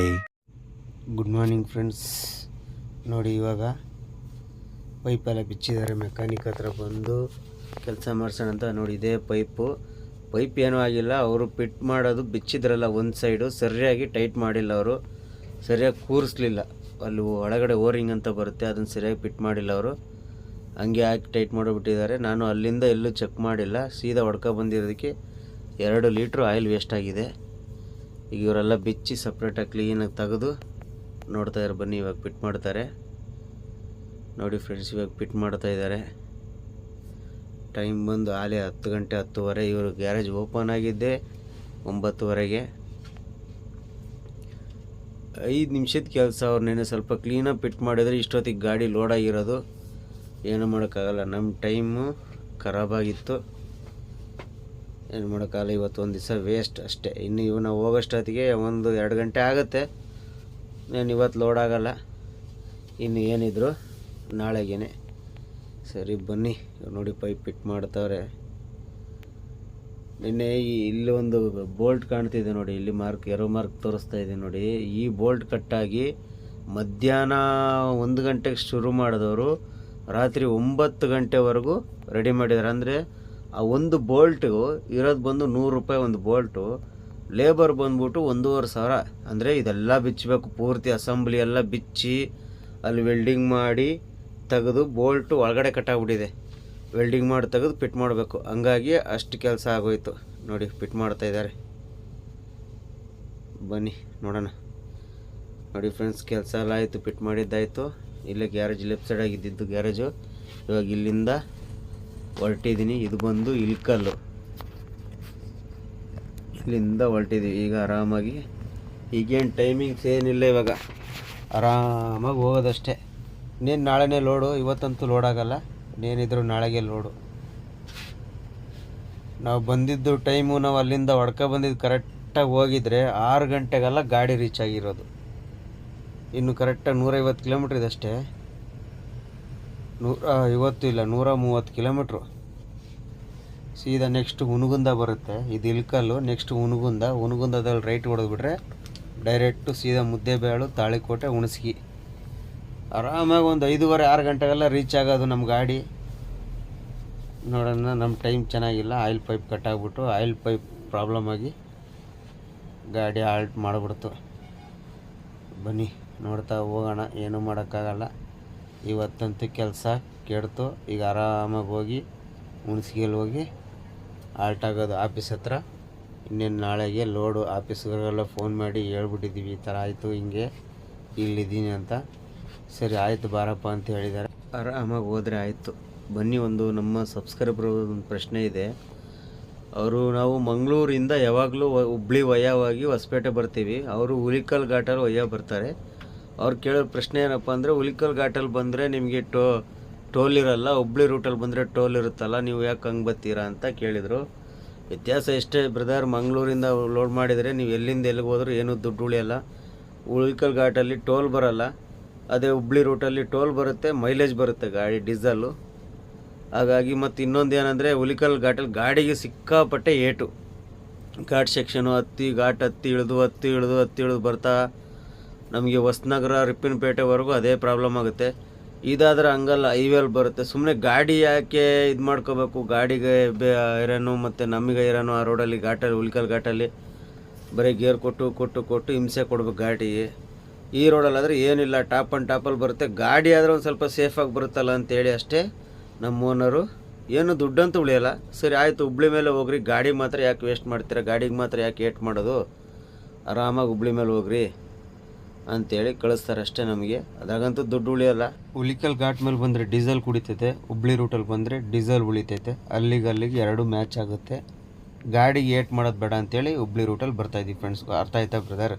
S1: Good morning friends. ನೋಡಿ ಇವಾಗ ಪೈಪೆಲ್ಲ ಬಿಚ್ಚಿದ್ದಾರೆ. ಮೆಕ್ಯಾನಿಕ್ ಹತ್ರ ಬಂದು ಕೆಲಸ ಮಾಡ್ಸೋಣ ಅಂತ ನೋಡಿ. ಇದೇ ಪೈಪ್ ಏನೂ ಆಗಿಲ್ಲ. ಅವರು ಫಿಟ್ ಮಾಡೋದು ಬಿಚ್ಚಿದ್ರಲ್ಲ ಒಂದು ಸೈಡು, ಸರಿಯಾಗಿ ಟೈಟ್ ಮಾಡಿಲ್ಲ. ಅವರು ಸರಿಯಾಗಿ ಕೂರಿಸ್ಲಿಲ್ಲ. ಅಲ್ಲಿ ಒಳಗಡೆ ಓರಿಂಗ್ ಅಂತ ಬರುತ್ತೆ, ಅದನ್ನು ಸರಿಯಾಗಿ ಫಿಟ್ ಮಾಡಿಲ್ಲ ಅವರು. ಹಂಗೆ ಹಾಕಿ ಟೈಟ್ ಮಾಡಿಬಿಟ್ಟಿದ್ದಾರೆ. ನಾನು ಅಲ್ಲಿಂದ ಎಲ್ಲೂ ಚೆಕ್ ಮಾಡಿಲ್ಲ, ಸೀದಾ ಹೊಡ್ಕೊ ಬಂದಿರೋದಕ್ಕೆ 2 ಲೀಟ್ರ್ ಆಯಿಲ್ ವೇಸ್ಟ್ ಆಗಿದೆ. ಈಗ ಇವರೆಲ್ಲ ಬಿಚ್ಚಿ ಸಪ್ರೇಟಾಗಿ ಕ್ಲೀನಾಗಿ ತೆಗೆದು ನೋಡ್ತಾಯಿದ್ದಾರೆ. ಬನ್ನಿ ಇವಾಗ ಫಿಟ್ ಮಾಡ್ತಾರೆ ನೋಡಿ ಫ್ರೆಂಡ್ಸ್. ಇವಾಗ ಫಿಟ್ ಮಾಡ್ತಾಯಿದ್ದಾರೆ. ಟೈಮ್ ಬಂದು ಆಲೇ 10 ಗಂಟೆ 10:30. ಇವರು ಗ್ಯಾರೇಜ್ ಓಪನ್ ಆಗಿದ್ದೆ 9:30ಗೆ. 5 ನಿಮಿಷದ ಕೆಲಸ. ಅವ್ರು ನೆನೆ ಸ್ವಲ್ಪ ಕ್ಲೀನಾಗಿ ಫಿಟ್ ಮಾಡಿದರೆ ಇಷ್ಟೊತ್ತಿಗೆ ಗಾಡಿ ಲೋಡಾಗಿರೋದು. ಏನು ಮಾಡೋಕ್ಕಾಗಲ್ಲ. ನಮ್ಮ ಟೈಮು ಖರಾಬಾಗಿತ್ತು. ಏನು ಮಾಡೋಕ್ಕಾಗಲ್ಲ. ಇವತ್ತು ಒಂದು ದಿವಸ ವೇಸ್ಟ್ ಅಷ್ಟೇ. ಇನ್ನು ನಾವು ಹೋಗೋಷ್ಟೊತ್ತಿಗೆ 1-2 ಗಂಟೆ ಆಗುತ್ತೆ. ನಾನು ಇವತ್ತು ಲೋಡ್ ಆಗೋಲ್ಲ. ಇನ್ನು ಏನಿದ್ರು ನಾಳೆಗೇ. ಸರಿ ಬನ್ನಿ ನೋಡಿ. ಪೈಪ್ ಫಿಟ್ ಮಾಡ್ತವ್ರೆ. ನಿನ್ನೆ ಇಲ್ಲಿ ಒಂದು ಬೋಲ್ಟ್ ಕಾಣ್ತಿದೆ ನೋಡಿ. ಇಲ್ಲಿ ಎರೋ ಮಾರ್ಕ್ ತೋರಿಸ್ತಾ ಇದೆ ನೋಡಿ. ಈ ಬೋಲ್ಟ್ ಕಟ್ಟಾಗಿ ಮಧ್ಯಾಹ್ನ 1 ಗಂಟೆಗೆ ಶುರು ಮಾಡಿದವರು ರಾತ್ರಿ 9 ಗಂಟೆವರೆಗೂ ರೆಡಿ ಮಾಡಿದ್ದಾರೆ. ಅಂದರೆ ಆ ಒಂದು ಬೋಲ್ಟು ಇರೋದು ಬಂದು 100 ರೂಪಾಯಿ ಒಂದು ಬೋಲ್ಟು. ಲೇಬರ್ ಬಂದ್ಬಿಟ್ಟು 1,500. ಅಂದರೆ ಇದೆಲ್ಲ ಬಿಚ್ಚಬೇಕು, ಪೂರ್ತಿ ಅಸೆಂಬ್ಲಿ ಎಲ್ಲ ಬಿಚ್ಚಿ ಅಲ್ಲಿ ವೆಲ್ಡಿಂಗ್ ಮಾಡಿ ತೆಗೆದು ಬೋಲ್ಟು ಒಳಗಡೆ ಕಟ್ಟಾಗ್ಬಿಟ್ಟಿದೆ. ವೆಲ್ಡಿಂಗ್ ಮಾಡಿ ತೆಗೆದು ಫಿಟ್ ಮಾಡಬೇಕು. ಹಂಗಾಗಿ ಅಷ್ಟು ಕೆಲಸ ಆಗೋಯ್ತು ನೋಡಿ. ಫಿಟ್ ಮಾಡ್ತಾಯಿದ್ದಾರೆ. ಬನ್ನಿ ನೋಡೋಣ. ನೋಡಿ ಫ್ರೆಂಡ್ಸ್, ಕೆಲಸ ಎಲ್ಲ ಆಯಿತು, ಫಿಟ್ ಮಾಡಿದ್ದಾಯಿತು. ಇಲ್ಲೇ ಗ್ಯಾರೇಜ್ ಲೆಫ್ಟ್ ಸೈಡ್ ಆಗಿದ್ದಿದ್ದು ಗ್ಯಾರೇಜು. ಇವಾಗ ಇಲ್ಲಿಂದ ಹೊರಟಿದ್ದೀನಿ. ಇದು ಬಂದು ಇಲ್ಕಲ್ಲು. ಇಲ್ಲಿಂದ ಹೊರಟಿದ್ದೀವಿ ಈಗ ಆರಾಮಾಗಿ. ಈಗೇನು ಟೈಮಿಂಗ್ಸ್ ಏನಿಲ್ಲ. ಇವಾಗ ಆರಾಮಾಗಿ ಹೋಗೋದಷ್ಟೇ. ಇನ್ನೇನು ನಾಳೆನೇ ಲೋಡು. ಇವತ್ತಂತೂ ಲೋಡ್ ಆಗೋಲ್ಲ. ಇನ್ನೇನಿದ್ರು ನಾಳೆಗೆ ಲೋಡು. ನಾವು ಬಂದಿದ್ದು ಟೈಮು ನಾವು ಅಲ್ಲಿಂದ ಬಂದಿದ್ದು ಕರೆಕ್ಟಾಗಿ ಹೋಗಿದ್ರೆ 6 ಗಂಟೆಗೆಲ್ಲ ಗಾಡಿ ರೀಚ್ ಆಗಿರೋದು. ಇನ್ನು ಕರೆಕ್ಟಾಗಿ 150 ಕಿಲೋಮೀಟ್ರ್ ಇದಷ್ಟೇ. 150 ಇಲ್ಲ 130 ಕಿಲೋಮೀಟ್ರು. ಸೀದಾ ನೆಕ್ಸ್ಟ್ ಹುನಗುಂದ ಬರುತ್ತೆ. ಇದು ಇಲ್ಕಲ್ಲು. ನೆಕ್ಸ್ಟ್ ಹುನಗುಂದದಲ್ಲಿ ರೈಟ್ ಹೊಡೆದ್ಬಿಟ್ರೆ ಡೈರೆಕ್ಟು ಸೀದಾ ಮುದ್ದೇಬೇಳು, ತಾಳಿಕೋಟೆ, ಹುಣಸಗಿ. ಆರಾಮಾಗಿ ಒಂದು 5:30-6 ಗಂಟೆಗೆಲ್ಲ ರೀಚ್ ಆಗೋದು ನಮ್ಮ ಗಾಡಿ. ನೋಡೋಣ, ನಮ್ಮ ಟೈಮ್ ಚೆನ್ನಾಗಿಲ್ಲ. ಆಯಿಲ್ ಪೈಪ್ ಕಟ್ಟಾಗ್ಬಿಟ್ಟು ಆಯಿಲ್ ಪೈಪ್ ಪ್ರಾಬ್ಲಮ್ ಆಗಿ ಗಾಡಿ ಹಾಲ್ಟ್ ಮಾಡಿಬಿಡ್ತು. ಬನ್ನಿ ನೋಡ್ತಾ ಹೋಗೋಣ. ಏನೂ ಮಾಡೋಕ್ಕಾಗಲ್ಲ. ಇವತ್ತಂತೂ ಕೆಲಸ ಕೆಡ್ತು. ಈಗ ಆರಾಮಾಗಿ ಹೋಗಿ ಹುಣಸಗಿಯಲ್ಲಿ ಹೋಗಿ ಹಾಲ್ಟ್ ಆಗೋದು ಆಫೀಸ್ ಹತ್ರ. ಇನ್ನೇನು ನಾಳೆಗೆ ಲೋಡು. ಆಫೀಸ್ಗಳಿಗೆಲ್ಲ ಫೋನ್ ಮಾಡಿ ಹೇಳ್ಬಿಟ್ಟಿದ್ದೀವಿ, ಈ ಥರ ಆಯಿತು, ಹಿಂಗೆ ಇಲ್ಲಿದ್ದೀನಿ ಅಂತ. ಸರಿ ಆಯಿತು ಬಾರಪ್ಪ ಅಂತ ಹೇಳಿದ್ದಾರೆ. ಆರಾಮಾಗಿ ಹೋದರೆ ಆಯಿತು. ಬನ್ನಿ, ಒಂದು ನಮ್ಮ ಸಬ್ಸ್ಕ್ರೈಬರ್ ಒಂದು ಪ್ರಶ್ನೆ ಇದೆ. ನಾವು ಮಂಗಳೂರಿಂದ ಯಾವಾಗಲೂ ಹುಬ್ಳಿ ವಯವಾಗಿ ಹೊಸಪೇಟೆ ಬರ್ತೀವಿ. ಅವರು ಹುಲಿಕಲ್ ಘಾಟಲ್ಲಿ ವಯ್ಯ ಬರ್ತಾರೆ. ಅವ್ರು ಕೇಳೋ ಪ್ರಶ್ನೆ ಏನಪ್ಪ ಅಂದರೆ, ಹುಲಿಕಲ್ ಘಾಟಲ್ಲಿ ಬಂದರೆ ನಿಮಗೆ ಟೋಲ್ ಇರಲ್ಲ, ಹುಬ್ಳಿ ರೂಟಲ್ಲಿ ಬಂದರೆ ಟೋಲ್ ಇರುತ್ತಲ್ಲ, ನೀವು ಯಾಕೆ ಹಂಗೆ ಬರ್ತೀರಾ ಅಂತ ಕೇಳಿದರು. ವ್ಯತ್ಯಾಸ ಎಷ್ಟೇ ಬ್ರದರ್, ಮಂಗಳೂರಿಂದ ಲೋಡ್ ಮಾಡಿದರೆ ನೀವು ಎಲ್ಲಿಂದ ಎಲ್ಲಿಗೆ ಹೋದರೂ ಏನೂ ದುಡ್ಡು ಉಳಿಯಲ್ಲ. ಹುಲಿಕಲ್ ಘಾಟಲ್ಲಿ ಟೋಲ್ ಬರೋಲ್ಲ. ಅದೇ ಹುಬ್ಳಿ ರೂಟಲ್ಲಿ ಟೋಲ್ ಬರುತ್ತೆ, ಮೈಲೇಜ್ ಬರುತ್ತೆ ಗಾಡಿ ಡೀಸಲ್ಲು. ಹಾಗಾಗಿ ಮತ್ತು ಇನ್ನೊಂದು ಏನಂದರೆ, ಹುಲಿಕಲ್ ಘಾಟಲ್ಲಿ ಗಾಡಿಗೆ ಸಿಕ್ಕಾಪಟ್ಟೆ ಏಟು. ಘಾಟ್ ಸೆಕ್ಷನು ಹತ್ತಿ ಇಳಿದು ಬರ್ತಾ ನಮಗೆ ಹೊಸನಗರ ರಿಪ್ಪನ್ಪೇಟೆವರೆಗೂ ಅದೇ ಪ್ರಾಬ್ಲಮ್ ಆಗುತ್ತೆ. ಇದಾದರೆ ಹಂಗಲ್ಲ, ಹೈವೇಲಿ ಬರುತ್ತೆ. ಸುಮ್ಮನೆ ಗಾಡಿ ಯಾಕೆ ಇದು ಮಾಡ್ಕೋಬೇಕು? ಗಾಡಿಗೆ ಐರನ್ನು ಮತ್ತು ನಮಗೆ ಐರನ್ನು ಆ ರೋಡಲ್ಲಿ ಹುಲಿಕಲ್ ಘಾಟಲ್ಲಿ ಬರೀ ಗೇರ್ ಕೊಟ್ಟು ಹಿಂಸೆ ಕೊಡ್ಬೇಕು ಗಾಡಿಗೆ. ಈ ರೋಡಲ್ಲಾದರೆ ಏನಿಲ್ಲ, ಟಾಪಲ್ಲಿ ಬರುತ್ತೆ. ಗಾಡಿ ಆದರೆ ಒಂದು ಸ್ವಲ್ಪ ಸೇಫಾಗಿ ಬರುತ್ತಲ್ಲ ಅಂತೇಳಿ ಅಷ್ಟೇ ನಮ್ಮ ಓನರು. ಏನು ದುಡ್ಡಂತೂ ಉಳಿಯಲ್ಲ. ಸರಿ ಆಯಿತು, ಹುಬ್ಳಿ ಮೇಲೆ ಹೋಗ್ರಿ, ಗಾಡಿ ಮಾತ್ರ ಯಾಕೆ ವೇಸ್ಟ್ ಮಾಡ್ತೀರಾ, ಗಾಡಿಗೆ ಮಾತ್ರ ಯಾಕೆ ಏಟ್ ಮಾಡೋದು, ಆರಾಮಾಗಿ ಹುಬ್ಳಿ ಮೇಲೆ ಹೋಗ್ರಿ ಅಂಥೇಳಿ ಕಳಿಸ್ತಾರೆ ಅಷ್ಟೇ ನಮಗೆ. ಅದಾಗಂತೂ ದುಡ್ಡು ಉಳಿಯಲ್ಲ. ಹುಲಿಕಲ್ ಘಾಟ್ ಮೇಲೆ ಬಂದರೆ ಡೀಸೆಲ್ ಕುಡಿತೈತೆ, ಹುಬ್ಳಿ ರೂಟಲ್ಲಿ ಬಂದರೆ ಡೀಸೆಲ್ ಉಳಿತೈತೆ. ಅಲ್ಲಿಗೆ ಎರಡು ಮ್ಯಾಚ್ ಆಗುತ್ತೆ. ಗಾಡಿಗೆ ಏಟ್ ಮಾಡೋದು ಬೇಡ ಅಂತೇಳಿ ಹುಬ್ಳಿ ರೂಟಲ್ಲಿ ಬರ್ತಾಯಿದ್ದೀವಿ ಫ್ರೆಂಡ್ಸ್. ಅರ್ಥ ಆಯ್ತಾ ಬ್ರದರ್?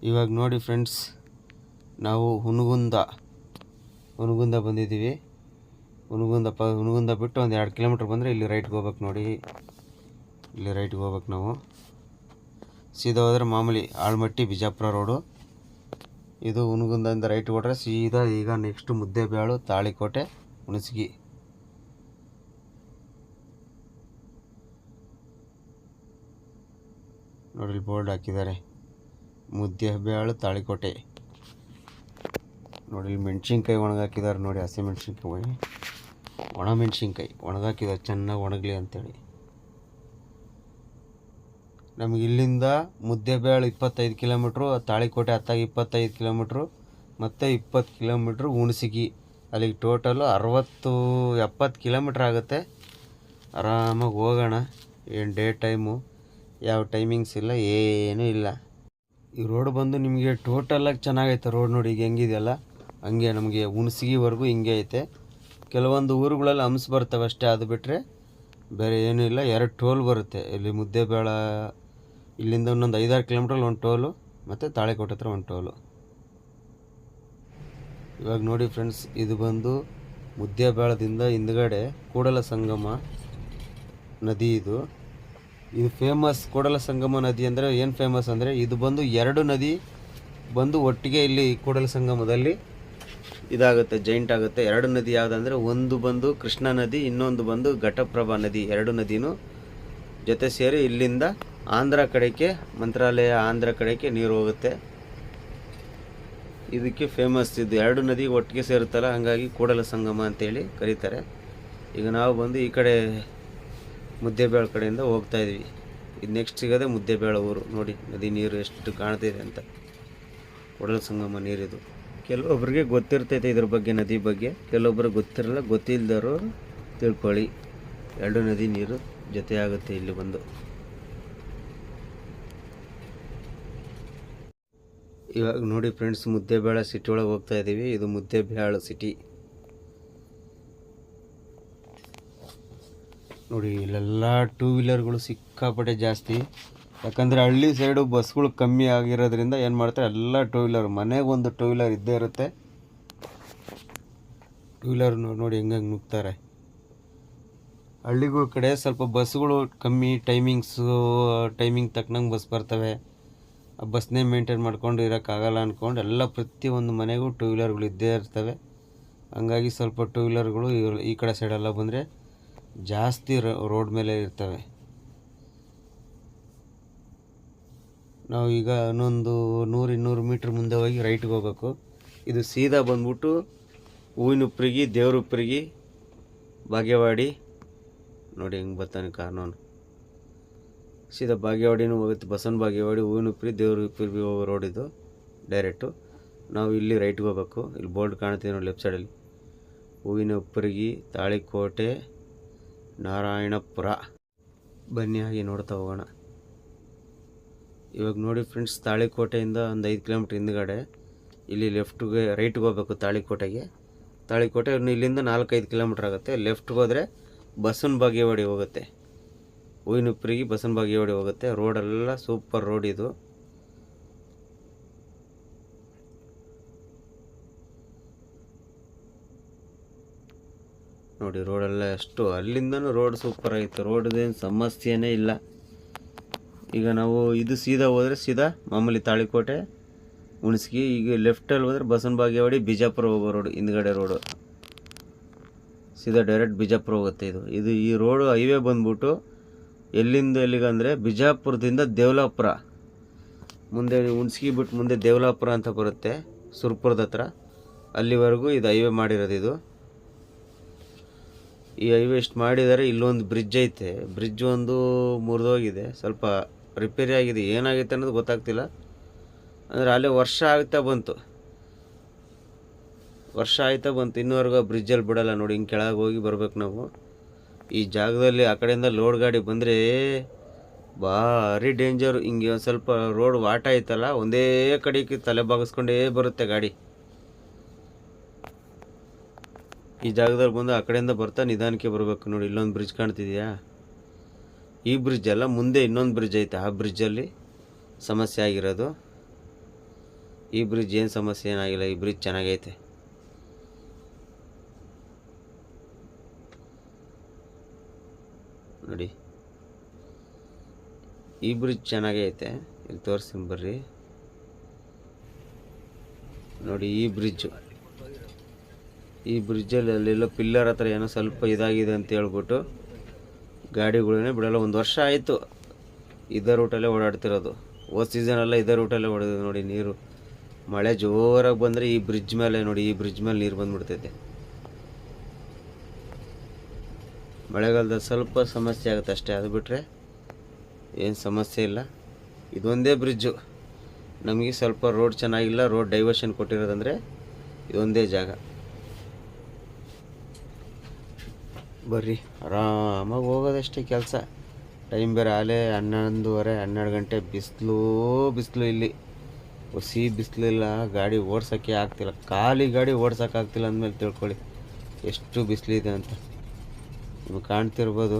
S1: ಇವಾಗ ನೋಡಿ ಫ್ರೆಂಡ್ಸ್, ನಾವು ಹುನಗುಂದ ಬಂದಿದ್ದೀವಿ. ಹುನಗುಂದ ಬಿಟ್ಟು ಒಂದು 2 ಕಿಲೋಮೀಟ್ರ್ ಬಂದರೆ ಇಲ್ಲಿ ರೈಟ್ಗೆ ಹೋಗ್ಬೇಕು ನೋಡಿ. ಇಲ್ಲಿ ರೈಟ್ಗೆ ಹೋಗ್ಬೇಕು ನಾವು. ಸೀದಾ ಹೋದರೆ ಮಾಮೂಲಿ ಆಳ್ಮಟ್ಟಿ ಬಿಜಾಪುರ ರೋಡು. ಇದು ಹುನಗುಂದದಿಂದ ರೈಟ್ ಹೊಡ್ರೆ ಸೀದಾ ಈಗ ನೆಕ್ಸ್ಟ್ ಮುದ್ದೇಬೇಳು, ತಾಳಿಕೋಟೆ, ಹುಣಸಗಿ. ನೋಡಿ ಬೋರ್ಡ್ ಹಾಕಿದ್ದಾರೆ, ಮುದ್ದೇಬೇಳು, ತಾಳಿಕೋಟೆ. ನೋಡಿ ಇಲ್ಲಿ ಮೆಣಸಿನ್ಕಾಯಿ ಒಣಗಾಕಿದ್ದಾರೆ ನೋಡಿ, ಹಸಿ ಮೆಣಸಿನ್ಕಾಯಿ, ಒಣ ಮೆಣಸಿನ್ಕಾಯಿ ಒಣಗಾಕಿದ್ದಾರೆ ಚೆನ್ನಾಗಿ ಒಣಗಲಿ ಅಂಥೇಳಿ. ನಮಗೆ ಇಲ್ಲಿಂದ ಮುದ್ದೇಬೇಳು 25 ಕಿಲೋಮೀಟ್ರು, ತಾಳಿಕೋಟೆ ಹತ್ತಾಗಿ 25 ಕಿಲೋಮೀಟ್ರು, ಮತ್ತು 20 ಕಿಲೋಮೀಟ್ರು ಹುಣಸಗಿ. ಅಲ್ಲಿಗೆ ಟೋಟಲು 60-70 ಕಿಲೋಮೀಟ್ರ್ ಆಗುತ್ತೆ. ಆರಾಮಾಗಿ ಹೋಗೋಣ. ಏನು ಡೇ ಟೈಮು, ಯಾವ ಟೈಮಿಂಗ್ಸ್ ಇಲ್ಲ, ಏನೂ ಇಲ್ಲ. ಈ ರೋಡ್ ಬಂದು ನಿಮಗೆ ಟೋಟಲಾಗಿ ಚೆನ್ನಾಗೈತೆ ರೋಡ್. ನೋಡಿ ಈಗ ಹೆಂಗಿದೆಯಲ್ಲ ಹಂಗೆ ನಮಗೆ ಹುಣಸಗಿವರೆಗೂ ಹಿಂಗೆ ಐತೆ. ಕೆಲವೊಂದು ಊರುಗಳಲ್ಲಿ ಹಂಸ ಬರ್ತವೆ ಅಷ್ಟೇ, ಅದು ಬಿಟ್ಟರೆ ಬೇರೆ ಏನೂ ಇಲ್ಲ. 2 ಟೋಲ್ ಬರುತ್ತೆ ಇಲ್ಲಿ ಮುದ್ದೇಬೇಳ. ಇಲ್ಲಿಂದ ಇನ್ನೊಂದು 5-6 ಕಿಲೋಮೀಟ್ರಲ್ಲಿ ಒಂದು ಟೋಲು, ಮತ್ತು ತಾಳಿಕೋಟೆ ಹತ್ರ ಒಂದು ಟೋಲು. ಇವಾಗ ನೋಡಿ ಫ್ರೆಂಡ್ಸ್, ಇದು ಬಂದು ಮುದ್ದೇಬೇಳದಿಂದ ಹಿಂದ್ಗಡೆ ಕೂಡಲ ಸಂಗಮ ನದಿ. ಇದು ಫೇಮಸ್. ಕೂಡಲ ಸಂಗಮ ನದಿ ಅಂದರೆ ಏನು ಫೇಮಸ್ ಅಂದರೆ, ಇದು ಬಂದು 2 ನದಿ ಬಂದು ಒಟ್ಟಿಗೆ ಇಲ್ಲಿ ಕೂಡಲ ಸಂಗಮದಲ್ಲಿ ಇದಾಗುತ್ತೆ, ಜೈಂಟ್ ಆಗುತ್ತೆ. 2 ನದಿ ಯಾವುದಂದರೆ, ಒಂದು ಬಂದು ಕೃಷ್ಣಾ ನದಿ, ಇನ್ನೊಂದು ಬಂದು ಘಟಪ್ರಭಾ ನದಿ. 2 ನದಿನೂ ಜೊತೆ ಸೇರಿ ಇಲ್ಲಿಂದ ಆಂಧ್ರ ಕಡೆಗೆ, ಮಂತ್ರಾಲಯ ಆಂಧ್ರ ಕಡೆಗೆ ನೀರು ಹೋಗುತ್ತೆ. ಇದಕ್ಕೆ ಫೇಮಸ್. ಇದು 2 ನದಿ ಒಟ್ಟಿಗೆ ಸೇರುತ್ತಲ್ಲ, ಹಾಗಾಗಿ ಕೂಡಲ ಸಂಗಮ ಅಂತೇಳಿ ಕರೀತಾರೆ. ಈಗ ನಾವು ಬಂದು ಈ ಕಡೆ ಮುದ್ದೇಬೇಳ ಕಡೆಯಿಂದ ಹೋಗ್ತಾಯಿದ್ವಿ. ಇದು ನೆಕ್ಸ್ಟ್ ಸಿಗೋದೆ ಮುದ್ದೇಬೇಳ ಊರು. ನೋಡಿ ನದಿ ನೀರು ಎಷ್ಟು ಕಾಣ್ತಿದೆ ಅಂತ, ಕೂಡಲ ಸಂಗಮ ನೀರಿದು. ಕೆಲವೊಬ್ಬರಿಗೆ ಗೊತ್ತಿರ್ತೈತೆ ಇದ್ರ ಬಗ್ಗೆ, ನದಿ ಬಗ್ಗೆ. ಕೆಲವೊಬ್ಬರಿಗೆ ಗೊತ್ತಿರಲ್ಲ. ಗೊತ್ತಿಲ್ಲದವರು ತಿಳ್ಕೊಳ್ಳಿ. 2 ನದಿ ನೀರು ಜೊತೆ ಆಗುತ್ತೆ ಇಲ್ಲಿ ಬಂದು. ಇವಾಗ ನೋಡಿ ಫ್ರೆಂಡ್ಸ್, ಮುದ್ದೇಬೇಳ ಸಿಟಿ ಒಳಗೆ ಹೋಗ್ತಾ ಇದ್ದೀವಿ. ಇದು ಮುದ್ದೇಬೇಳ ಸಿಟಿ ನೋಡಿ. ಇಲ್ಲೆಲ್ಲ 2 ವೀಲರ್ಗಳು ಸಿಕ್ಕಾಪಟ್ಟೆ ಜಾಸ್ತಿ. ಯಾಕಂದರೆ ಹಳ್ಳಿ ಸೈಡು ಬಸ್ಗಳು ಕಮ್ಮಿ ಆಗಿರೋದ್ರಿಂದ ಏನು ಮಾಡ್ತಾರೆ, ಎಲ್ಲ 2 ವೀಲರ್. ಮನೆಗೆ ಒಂದು 2 ವೀಲರ್ ಇದ್ದೇ ಇರುತ್ತೆ. 2 ವೀಲರ್ ನೋಡಿ ಹೆಂಗೆ ನುಗ್ತಾರೆ. ಹಳ್ಳಿಗಳ ಕಡೆ ಸ್ವಲ್ಪ ಬಸ್ಸುಗಳು ಕಮ್ಮಿ, ಟೈಮಿಂಗ್ ತಕ್ಕನಂಗೆ ಬಸ್ ಬರ್ತವೆ. ಆ ಬಸ್ನೇ ಮೇಂಟೈನ್ ಮಾಡ್ಕೊಂಡು ಇರೋಕ್ಕಾಗಲ್ಲ ಅಂದ್ಕೊಂಡು ಎಲ್ಲ ಪ್ರತಿಯೊಂದು ಮನೆಗೂ ಟೂ ವೀಲರ್ಗಳು ಇದ್ದೇ ಇರ್ತವೆ. ಹಂಗಾಗಿ ಸ್ವಲ್ಪ ಟೂ ವೀಲರ್ಗಳು ಈ ಕಡೆ ಸೈಡೆಲ್ಲ ಬಂದರೆ ಜಾಸ್ತಿ ರೋಡ್ ಮೇಲೆ ಇರ್ತವೆ. ನಾವು ಈಗ ಇನ್ನೊಂದು 100-200 ಮೀಟ್ರ್ ಮುಂದೆ ಹೋಗಿ ರೈಟ್ಗೆ ಹೋಗ್ಬೇಕು. ಇದು ಸೀದಾ ಬಂದ್ಬಿಟ್ಟು ಹೂವಿನುಪ್ರಿಗೆ, ದೇವ್ರುಪ್ರಿಗೆ, ಬಾಗೇವಾಡಿ ನೋಡಿ ಹೆಂಗೆ ಬರ್ತಾನೆ ಕಾನೂನು. ಸೀದಾ ಬಾಗೇವಾಡಿನೂ ಹೋಗುತ್ತೆ, ಬಸವನ ಬಾಗೇವಾಡಿ, ಹೂವಿನುಪ್ರಿ, ದೇವ್ರುಪ್ರಿಗೆ ಹೋಗೋ ರೋಡ್ ಇದು ಡೈರೆಕ್ಟು. ನಾವು ಇಲ್ಲಿ ರೈಟ್ಗೆ ಹೋಗ್ಬೇಕು. ಇಲ್ಲಿ ಬೋರ್ಡ್ ಕಾಣ್ತೀವಿ ನೋಡಿ ಲೆಫ್ಟ್ ಸೈಡಲ್ಲಿ, ಹೂವಿನುಪ್ರಿಗೆ, ತಾಳಿಕೋಟೆ, ನಾರಾಯಣಪುರ. ಬನ್ನಿ ಹಾಗೆ ನೋಡ್ತಾ ಹೋಗೋಣ. ಇವಾಗ ನೋಡಿ ಫ್ರೆಂಡ್ಸ್, ತಾಳಿಕೋಟೆಯಿಂದ ಒಂದು 5 ಕಿಲೋಮೀಟ್ರ್ ಹಿಂದ್ಗಡೆ ಇಲ್ಲಿ ರೈಟ್ಗೆ ಹೋಗ್ಬೇಕು. ತಾಳಿಕೋಟೆ ಇಲ್ಲಿಂದ 4-5 ಕಿಲೋಮೀಟ್ರ್ ಆಗುತ್ತೆ. ಲೆಫ್ಟ್ಗೆ ಹೋದರೆ ಬಸವನ ಬಾಗೇವಾಡಿ ಹೋಗುತ್ತೆ, ಹೂವಿನುಪ್ರಿಗೆ ಬಸವನ ಬಾಗೇವಾಡಿ ಹೋಗುತ್ತೆ. ರೋಡೆಲ್ಲ ಸೂಪರ್ ರೋಡ್ ಇದು. ನೋಡಿ ರೋಡೆಲ್ಲ ಎಷ್ಟು, ಅಲ್ಲಿಂದನೂ ರೋಡ್ ಸೂಪರ್ ಆಗಿತ್ತು. ರೋಡ್ದೇನು ಸಮಸ್ಯೆನೇ ಇಲ್ಲ. ಈಗ ನಾವು ಇದು ಸೀದಾ ಹೋದರೆ ಸೀದಾ ಮಾಮೂಲಿ ತಾಳಿಕೋಟೆ, ಹುಣಸಗಿ. ಈಗ ಲೆಫ್ಟಲ್ಲಿ ಹೋದರೆ ಬಸವನ ಬಾಗೇವಾಡಿ, ಬಿಜಾಪುರ ಹೋಗೋ ರೋಡು, ಹಿಂದ್ಗಡೆ ರೋಡು ಸೀದಾ ಡೈರೆಕ್ಟ್ ಬಿಜಾಪುರ ಹೋಗುತ್ತೆ. ಈ ರೋಡು ಹೈವೇ ಬಂದ್ಬಿಟ್ಟು ಎಲ್ಲಿಂದ ಎಲ್ಲಿಗಂದರೆ ಬಿಜಾಪುರದಿಂದ ದೇವಲಾಪುರ, ಮುಂದೆ ಹುಣಸಗಿ ಬಿಟ್ಟು ಮುಂದೆ ದೇವಲಾಪುರ ಅಂತ ಬರುತ್ತೆ, ಸುರ್ಪುರದ ಹತ್ರ. ಅಲ್ಲಿವರೆಗೂ ಇದು ಹೈವೇ ಮಾಡಿರೋದು. ಈ ಹೈವೇ ಇಷ್ಟು ಮಾಡಿದ್ದಾರೆ. ಇಲ್ಲೊಂದು ಬ್ರಿಡ್ಜ್ ಐತೆ, ಬ್ರಿಡ್ಜ್ ಒಂದು ಮುರಿದೋಗಿದೆ, ಸ್ವಲ್ಪ ರಿಪೇರಿ ಆಗಿದೆ. ಏನಾಗೈತೆ ಅನ್ನೋದು ಗೊತ್ತಾಗ್ತಿಲ್ಲ. ಅಂದರೆ ಅಲ್ಲೇ ವರ್ಷ ಆಗ್ತಾ ಬಂತು, ಇನ್ನೂವರೆಗೂ ಬ್ರಿಡ್ಜಲ್ಲಿ ಬಿಡಲ್ಲ ನೋಡಿ. ಹಿಂಗೆ ಕೆಳಗೆ ಹೋಗಿ ಬರ್ಬೇಕು ನಾವು. ಈ ಜಾಗದಲ್ಲಿ ಆ ಕಡೆಯಿಂದ ಲೋಡ್ ಗಾಡಿ ಬಂದರೆ ಭಾರಿ ಡೇಂಜರು. ಹಿಂಗೆ ಒಂದು ಸ್ವಲ್ಪ ರೋಡ್ ವಾಟ ಐತಲ್ಲ, ಒಂದೇ ಕಡೆಗೆ ತಲೆ ಬಾಗಿಸ್ಕೊಂಡೇ ಬರುತ್ತೆ ಗಾಡಿ. ಈ ಜಾಗದಲ್ಲಿ ಬಂದು ಆ ಕಡೆಯಿಂದ ಬರ್ತಾ ನಿಧಾನಕ್ಕೆ ಬರಬೇಕು ನೋಡಿ. ಇಲ್ಲೊಂದು ಬ್ರಿಡ್ಜ್ ಕಾಣ್ತಿದೆಯಾ? ಈ ಬ್ರಿಡ್ಜ್ ಅಲ್ಲ, ಮುಂದೆ ಇನ್ನೊಂದು ಬ್ರಿಡ್ಜ್ ಐತೆ. ಆ ಬ್ರಿಡ್ಜಲ್ಲಿ ಸಮಸ್ಯೆ ಆಗಿರೋದು. ಈ ಬ್ರಿಡ್ಜ್ ಏನು ಸಮಸ್ಯೆ ಏನಾಗಿಲ್ಲ, ಈ ಬ್ರಿಡ್ಜ್ ಚೆನ್ನಾಗೈತೆ. ನೋಡಿ ಈ ಬ್ರಿಡ್ಜ್ ಚೆನ್ನಾಗೈತೆ. ಇಲ್ಲಿ ತೋರಿಸ್ತೀನಿ ಬರ್ರಿ. ನೋಡಿ ಈ ಬ್ರಿಡ್ಜಲ್ಲಿ ಅಲ್ಲೆಲ್ಲ ಪಿಲ್ಲರ್ ಹತ್ರ ಏನೋ ಸ್ವಲ್ಪ ಇದಾಗಿದೆ ಅಂತ ಹೇಳ್ಬಿಟ್ಟು ಗಾಡಿಗಳನ್ನೇ ಬಿಡಲ್ಲ. ಒಂದು ವರ್ಷ ಆಯಿತು ಇದೇ ರೂಟಲ್ಲೇ ಓಡಾಡ್ತಿರೋದು. ಹೋದ ಸೀಸನೆಲ್ಲ ಇದೇ ರೂಟಲ್ಲೇ ಓಡಿದ್ರು ನೋಡಿ. ನೀರು ಮಳೆ ಜೋರಾಗಿ ಬಂದರೆ ಈ ಬ್ರಿಡ್ಜ್ ಮೇಲೆ ನೋಡಿ, ಈ ಬ್ರಿಡ್ಜ್ ಮೇಲೆ ನೀರು ಬಂದುಬಿಡ್ತೈತೆ. ಮಳೆಗಾಲದಲ್ಲಿ ಸ್ವಲ್ಪ ಸಮಸ್ಯೆ ಆಗುತ್ತೆ ಅಷ್ಟೇ, ಅದು ಬಿಟ್ಟರೆ ಏನು ಸಮಸ್ಯೆ ಇಲ್ಲ. ಇದೊಂದೇ ಬ್ರಿಡ್ಜು ನಮಗೆ ಸ್ವಲ್ಪ ರೋಡ್ ಚೆನ್ನಾಗಿಲ್ಲ. ರೋಡ್ ಡೈವರ್ಷನ್ ಕೊಟ್ಟಿರೋದಂದರೆ ಇದೊಂದೇ ಜಾಗ. ಬರ್ರಿ ಆರಾಮಾಗಿ ಹೋಗೋದಷ್ಟೇ ಕೆಲಸ. ಟೈಮ್ ಬೇರೆ ಆಲೇ 11:30-12 ಗಂಟೆ. ಬಿಸಿಲು ಇಲ್ಲಿ ಹೊಸಿ ಬಿಸಿಲಿಲ್ಲ. ಗಾಡಿ ಓಡ್ಸೋಕ್ಕೆ ಆಗ್ತಿಲ್ಲ, ಖಾಲಿ ಗಾಡಿ ಓಡ್ಸೋಕ್ಕಾಗ್ತಿಲ್ಲ ಅಂದಮೇಲೆ ತಿಳ್ಕೊಳ್ಳಿ ಎಷ್ಟು ಬಿಸಿಲಿದೆ ಅಂತ. ನಿಮಗೆ ಕಾಣ್ತಿರ್ಬೋದು.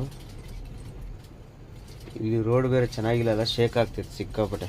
S1: ಇಲ್ಲಿ ರೋಡ್ ಬೇರೆ ಚೆನ್ನಾಗಿಲ್ಲಲ್ಲ, ಶೇಕ್ ಆಗ್ತಿತ್ತು ಸಿಕ್ಕಾಪಟ್ಟೆ.